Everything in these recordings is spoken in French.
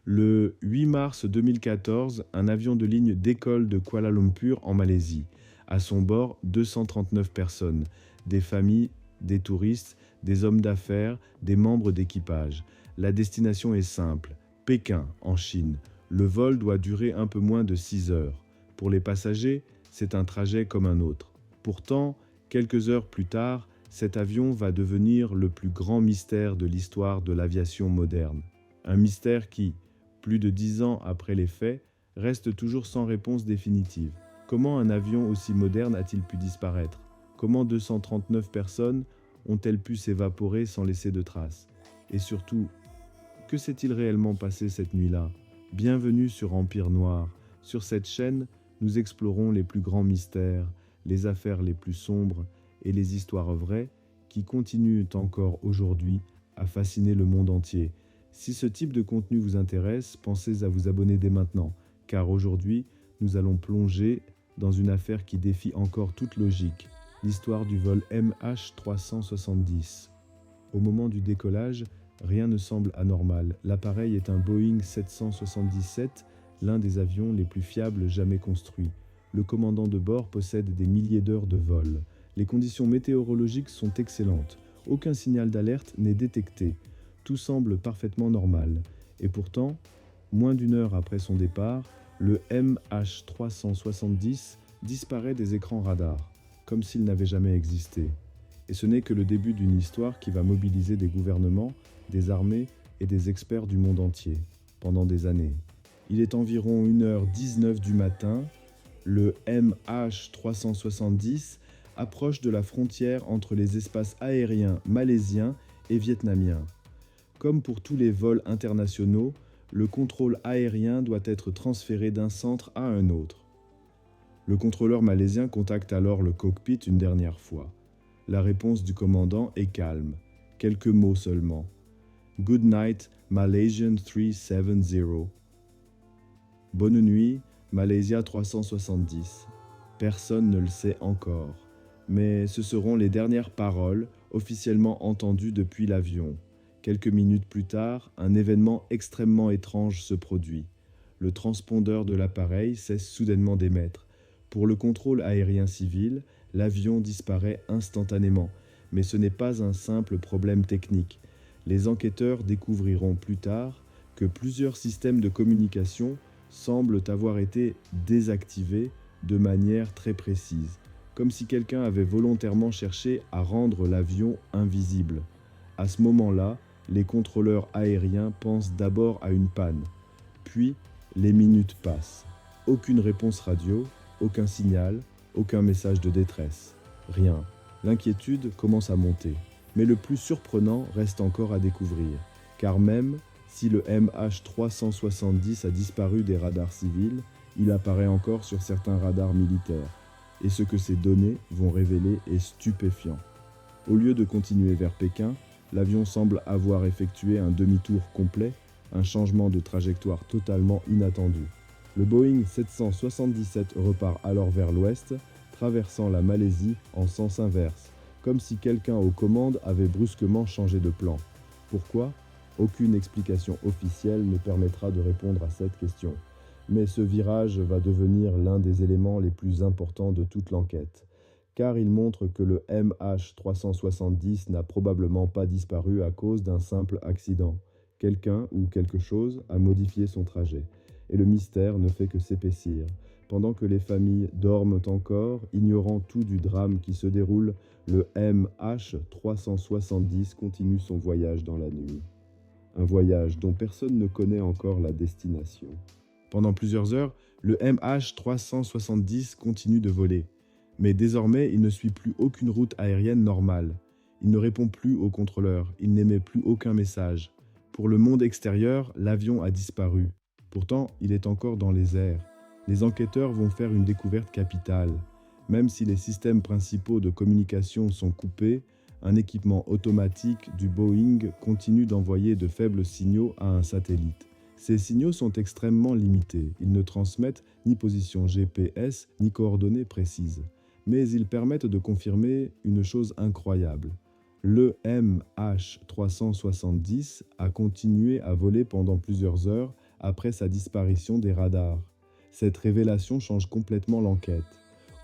Le 8 mars 2014, un avion de ligne décolle de Kuala Lumpur en Malaisie. À son bord, 239 personnes, des familles, des touristes, des hommes d'affaires, des membres d'équipage. La destination est simple, Pékin, en Chine. Le vol doit durer un peu moins de 6 heures. Pour les passagers, c'est un trajet comme un autre. Pourtant, quelques heures plus tard, cet avion va devenir le plus grand mystère de l'histoire de l'aviation moderne. Un mystère qui, plus de 10 ans après les faits, reste toujours sans réponse définitive. Comment un avion aussi moderne a-t-il pu disparaître? Comment 239 personnes ont-elles pu s'évaporer sans laisser de traces? Et surtout, que s'est-il réellement passé cette nuit-là? Bienvenue sur Empire Noir. Sur cette chaîne, nous explorons les plus grands mystères, les affaires les plus sombres et les histoires vraies qui continuent encore aujourd'hui à fasciner le monde entier. Si ce type de contenu vous intéresse, pensez à vous abonner dès maintenant, car aujourd'hui, nous allons plonger dans une affaire qui défie encore toute logique, l'histoire du vol MH370. Au moment du décollage, rien ne semble anormal. L'appareil est un Boeing 777, l'un des avions les plus fiables jamais construits. Le commandant de bord possède des milliers d'heures de vol. Les conditions météorologiques sont excellentes. Aucun signal d'alerte n'est détecté. Tout semble parfaitement normal. Et pourtant, moins d'une heure après son départ, le MH370 disparaît des écrans radars, comme s'il n'avait jamais existé. Et ce n'est que le début d'une histoire qui va mobiliser des gouvernements, des armées et des experts du monde entier, pendant des années. Il est environ 1h19 du matin, le MH370 approche de la frontière entre les espaces aériens malaisiens et vietnamiens. Comme pour tous les vols internationaux, le contrôle aérien doit être transféré d'un centre à un autre. Le contrôleur malaisien contacte alors le cockpit une dernière fois. La réponse du commandant est calme, quelques mots seulement. Good night, Malaysian 370. Bonne nuit, Malaysia 370. Personne ne le sait encore, mais ce seront les dernières paroles officiellement entendues depuis l'avion. Quelques minutes plus tard, un événement extrêmement étrange se produit. Le transpondeur de l'appareil cesse soudainement d'émettre. Pour le contrôle aérien civil, l'avion disparaît instantanément, mais ce n'est pas un simple problème technique. Les enquêteurs découvriront plus tard que plusieurs systèmes de communication semblent avoir été désactivés de manière très précise, comme si quelqu'un avait volontairement cherché à rendre l'avion invisible. À ce moment-là, les contrôleurs aériens pensent d'abord à une panne, puis les minutes passent. Aucune réponse radio, aucun signal, aucun message de détresse. Rien. L'inquiétude commence à monter. Mais le plus surprenant reste encore à découvrir, car même si le MH370 a disparu des radars civils, il apparaît encore sur certains radars militaires. Et ce que ces données vont révéler est stupéfiant. Au lieu de continuer vers Pékin, l'avion semble avoir effectué un demi-tour complet, un changement de trajectoire totalement inattendu. Le Boeing 777 repart alors vers l'ouest, traversant la Malaisie en sens inverse, comme si quelqu'un aux commandes avait brusquement changé de plan. Pourquoi? Aucune explication officielle ne permettra de répondre à cette question. Mais ce virage va devenir l'un des éléments les plus importants de toute l'enquête, car il montre que le MH370 n'a probablement pas disparu à cause d'un simple accident. Quelqu'un ou quelque chose a modifié son trajet, et le mystère ne fait que s'épaissir, pendant que les familles dorment encore, ignorant tout du drame qui se déroule. Le MH370 continue son voyage dans la nuit. Un voyage dont personne ne connaît encore la destination. Pendant plusieurs heures, le MH370 continue de voler. Mais désormais, il ne suit plus aucune route aérienne normale. Il ne répond plus aux contrôleurs, il n'émet plus aucun message. Pour le monde extérieur, l'avion a disparu. Pourtant, il est encore dans les airs. Les enquêteurs vont faire une découverte capitale. Même si les systèmes principaux de communication sont coupés, un équipement automatique du Boeing continue d'envoyer de faibles signaux à un satellite. Ces signaux sont extrêmement limités. Ils ne transmettent ni position GPS, ni coordonnées précises. Mais ils permettent de confirmer une chose incroyable. Le MH370 a continué à voler pendant plusieurs heures après sa disparition des radars. Cette révélation change complètement l'enquête.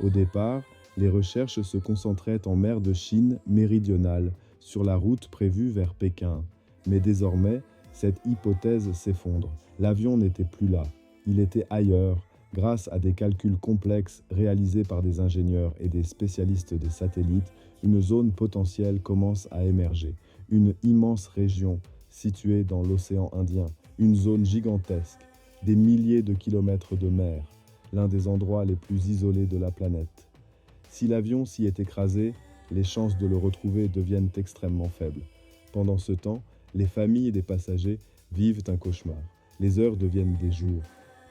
Au départ, les recherches se concentraient en mer de Chine méridionale, sur la route prévue vers Pékin. Mais désormais, cette hypothèse s'effondre. L'avion n'était plus là. Il était ailleurs, grâce à des calculs complexes réalisés par des ingénieurs et des spécialistes des satellites. Une zone potentielle commence à émerger. Une immense région située dans l'océan Indien. Une zone gigantesque, des milliers de kilomètres de mer, l'un des endroits les plus isolés de la planète. Si l'avion s'y est écrasé, les chances de le retrouver deviennent extrêmement faibles. Pendant ce temps, les familles des passagers vivent un cauchemar. Les heures deviennent des jours,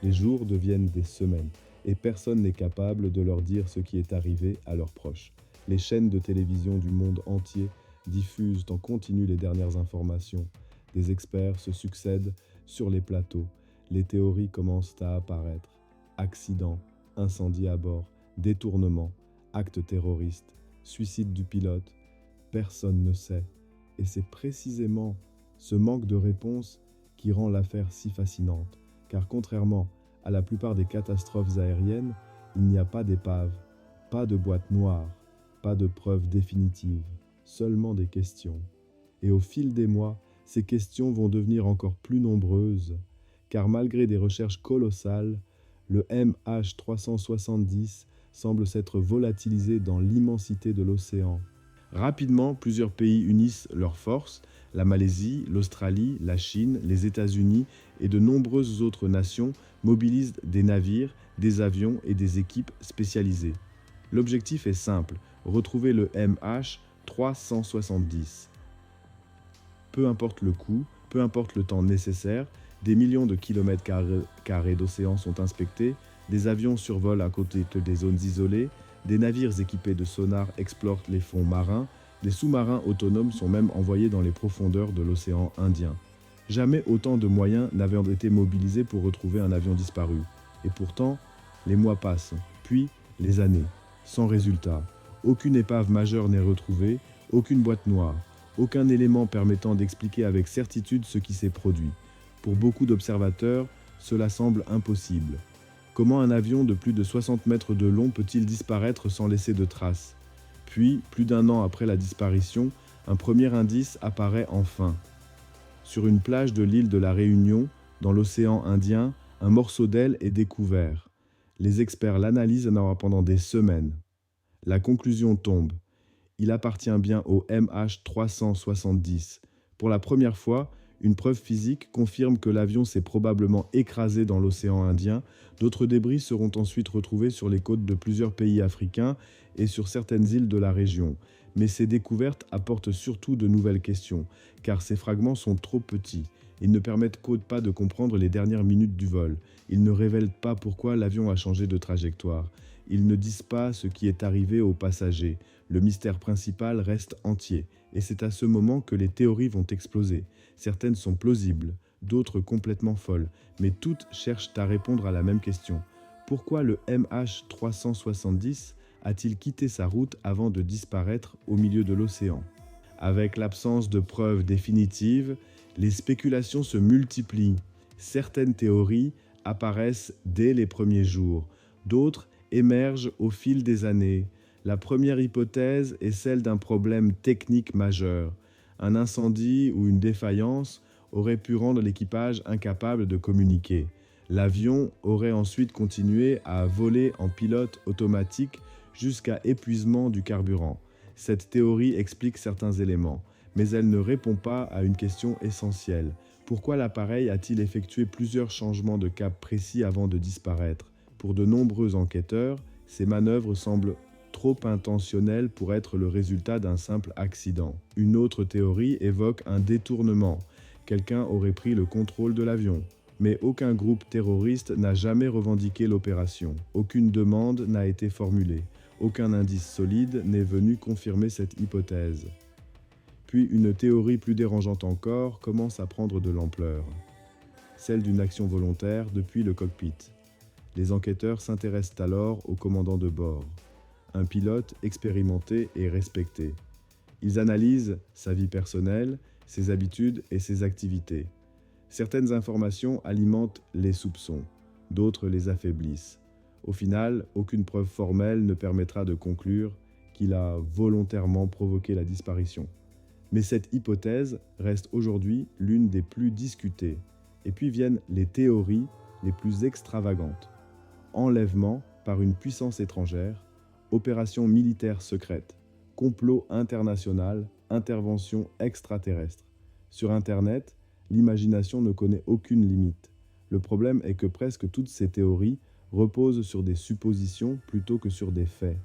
les jours deviennent des semaines, et personne n'est capable de leur dire ce qui est arrivé à leurs proches. Les chaînes de télévision du monde entier diffusent en continu les dernières informations. Des experts se succèdent sur les plateaux. Les théories commencent à apparaître. Accident, incendie à bord, détournement, acte terroriste, suicide du pilote. Personne ne sait. Et c'est précisément ce manque de réponse qui rend l'affaire si fascinante. Car contrairement à la plupart des catastrophes aériennes, il n'y a pas d'épave, pas de boîte noire, pas de preuves définitives, seulement des questions. Et au fil des mois, ces questions vont devenir encore plus nombreuses, car malgré des recherches colossales, le MH370 semble s'être volatilisé dans l'immensité de l'océan. Rapidement, plusieurs pays unissent leurs forces, la Malaisie, l'Australie, la Chine, les États-Unis et de nombreuses autres nations mobilisent des navires, des avions et des équipes spécialisées. L'objectif est simple, retrouver le MH370. Peu importe le coût, peu importe le temps nécessaire, des millions de kilomètres carrés d'océan sont inspectés, des avions survolent à côté des zones isolées, des navires équipés de sonars explorent les fonds marins, des sous-marins autonomes sont même envoyés dans les profondeurs de l'océan Indien. Jamais autant de moyens n'avaient été mobilisés pour retrouver un avion disparu. Et pourtant, les mois passent, puis les années, sans résultat. Aucune épave majeure n'est retrouvée, aucune boîte noire, aucun élément permettant d'expliquer avec certitude ce qui s'est produit. Pour beaucoup d'observateurs, cela semble impossible. Comment un avion de plus de 60 mètres de long peut-il disparaître sans laisser de traces ? Puis, plus d'un an après la disparition, un premier indice apparaît enfin. Sur une plage de l'île de la Réunion, dans l'océan Indien, un morceau d'aile est découvert. Les experts l'analysent pendant des semaines. La conclusion tombe. Il appartient bien au MH370. Pour la première fois, une preuve physique confirme que l'avion s'est probablement écrasé dans l'océan Indien. D'autres débris seront ensuite retrouvés sur les côtes de plusieurs pays africains et sur certaines îles de la région. Mais ces découvertes apportent surtout de nouvelles questions, car ces fragments sont trop petits. Ils ne permettent pas de comprendre les dernières minutes du vol. Ils ne révèlent pas pourquoi l'avion a changé de trajectoire. Ils ne disent pas ce qui est arrivé aux passagers. Le mystère principal reste entier, et c'est à ce moment que les théories vont exploser. Certaines sont plausibles, d'autres complètement folles, mais toutes cherchent à répondre à la même question. Pourquoi le MH370 a-t-il quitté sa route avant de disparaître au milieu de l'océan ? Avec l'absence de preuves définitives, les spéculations se multiplient. Certaines théories apparaissent dès les premiers jours, d'autres émergent au fil des années. La première hypothèse est celle d'un problème technique majeur. Un incendie ou une défaillance aurait pu rendre l'équipage incapable de communiquer. L'avion aurait ensuite continué à voler en pilote automatique jusqu'à épuisement du carburant. Cette théorie explique certains éléments, mais elle ne répond pas à une question essentielle. Pourquoi l'appareil a-t-il effectué plusieurs changements de cap précis avant de disparaître ? Pour de nombreux enquêteurs, ces manœuvres semblent trop intentionnelles pour être le résultat d'un simple accident. Une autre théorie évoque un détournement. Quelqu'un aurait pris le contrôle de l'avion. Mais aucun groupe terroriste n'a jamais revendiqué l'opération. Aucune demande n'a été formulée. Aucun indice solide n'est venu confirmer cette hypothèse. Puis une théorie plus dérangeante encore commence à prendre de l'ampleur. Celle d'une action volontaire depuis le cockpit. Les enquêteurs s'intéressent alors au commandant de bord, un pilote expérimenté et respecté. Ils analysent sa vie personnelle, ses habitudes et ses activités. Certaines informations alimentent les soupçons, d'autres les affaiblissent. Au final, aucune preuve formelle ne permettra de conclure qu'il a volontairement provoqué la disparition. Mais cette hypothèse reste aujourd'hui l'une des plus discutées. Et puis viennent les théories les plus extravagantes. Enlèvement par une puissance étrangère, opération militaire secrète, complot international, intervention extraterrestre. Sur Internet, l'imagination ne connaît aucune limite. Le problème est que presque toutes ces théories reposent sur des suppositions plutôt que sur des faits.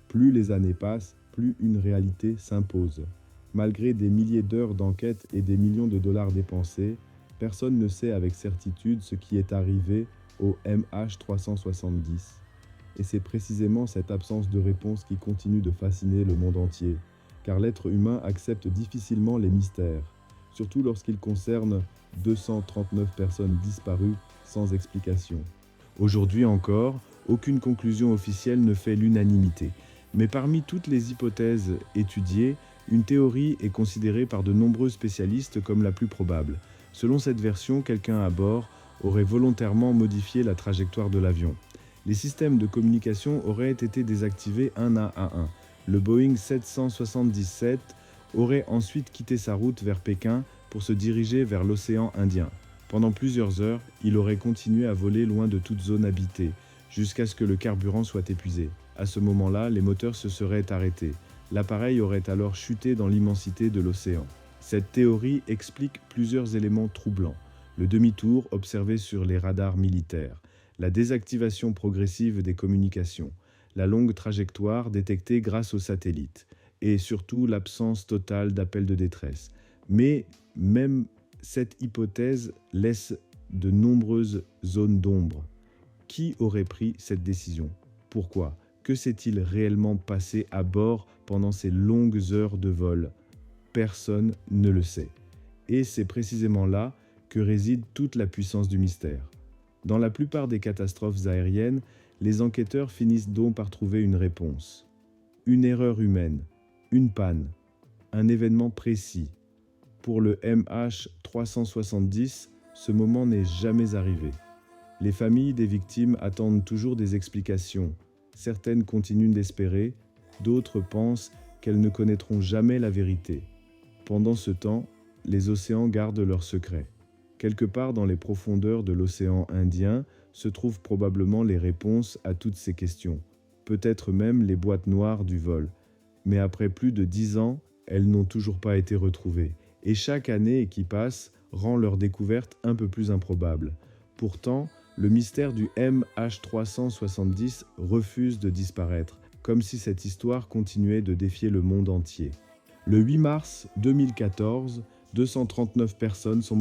Plus les années passent, plus une réalité s'impose. Malgré des milliers d'heures d'enquête et des millions de dollars dépensés, personne ne sait avec certitude ce qui est arrivé au MH370. Et c'est précisément cette absence de réponse qui continue de fasciner le monde entier, car l'être humain accepte difficilement les mystères, surtout lorsqu'ils concernent 239 personnes disparues sans explication. Aujourd'hui encore, aucune conclusion officielle ne fait l'unanimité. Mais parmi toutes les hypothèses étudiées, une théorie est considérée par de nombreux spécialistes comme la plus probable. Selon cette version, quelqu'un à bord aurait volontairement modifié la trajectoire de l'avion. Les systèmes de communication auraient été désactivés un à un. Le Boeing 777 aurait ensuite quitté sa route vers Pékin pour se diriger vers l'océan Indien. Pendant plusieurs heures, il aurait continué à voler loin de toute zone habitée, jusqu'à ce que le carburant soit épuisé. À ce moment-là, les moteurs se seraient arrêtés. L'appareil aurait alors chuté dans l'immensité de l'océan. Cette théorie explique plusieurs éléments troublants. Le demi-tour observé sur les radars militaires, la désactivation progressive des communications, la longue trajectoire détectée grâce aux satellites, et surtout l'absence totale d'appels de détresse. Mais même cette hypothèse laisse de nombreuses zones d'ombre. Qui aurait pris cette décision? Pourquoi? Que s'est-il réellement passé à bord pendant ces longues heures de vol? Personne ne le sait. Et c'est précisément là que réside toute la puissance du mystère. Dans la plupart des catastrophes aériennes, les enquêteurs finissent donc par trouver une réponse. Une erreur humaine, une panne, un événement précis. Pour le MH370, ce moment n'est jamais arrivé. Les familles des victimes attendent toujours des explications. Certaines continuent d'espérer, d'autres pensent qu'elles ne connaîtront jamais la vérité. Pendant ce temps, les océans gardent leurs secrets. Quelque part dans les profondeurs de l'océan Indien se trouvent probablement les réponses à toutes ces questions, peut-être même les boîtes noires du vol. Mais après plus de 10 ans, elles n'ont toujours pas été retrouvées. Et chaque année qui passe rend leur découverte un peu plus improbable. Pourtant, le mystère du MH370 refuse de disparaître, comme si cette histoire continuait de défier le monde entier. Le 8 mars 2014, 239 personnes sont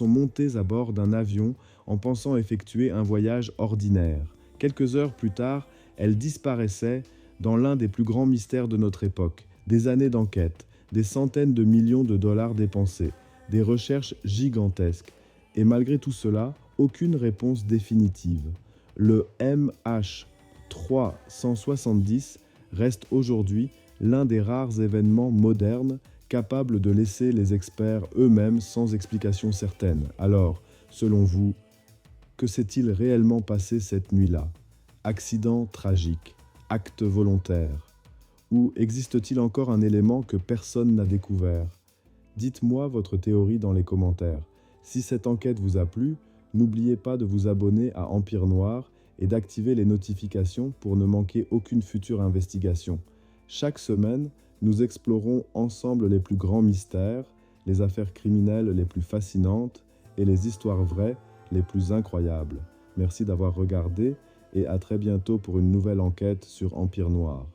montées à bord d'un avion en pensant effectuer un voyage ordinaire. Quelques heures plus tard, elles disparaissaient dans l'un des plus grands mystères de notre époque. Des années d'enquête, des centaines de millions de dollars dépensés, des recherches gigantesques. Et malgré tout cela, aucune réponse définitive. Le MH370 reste aujourd'hui l'un des rares événements modernes capables de laisser les experts eux-mêmes sans explication certaine. Alors, selon vous, que s'est-il réellement passé cette nuit-là? Accident tragique, acte volontaire? Ou existe-t-il encore un élément que personne n'a découvert? Dites-moi votre théorie dans les commentaires. Si cette enquête vous a plu, n'oubliez pas de vous abonner à Empire Noir et d'activer les notifications pour ne manquer aucune future investigation. Chaque semaine, nous explorons ensemble les plus grands mystères, les affaires criminelles les plus fascinantes et les histoires vraies les plus incroyables. Merci d'avoir regardé et à très bientôt pour une nouvelle enquête sur Empire Noir.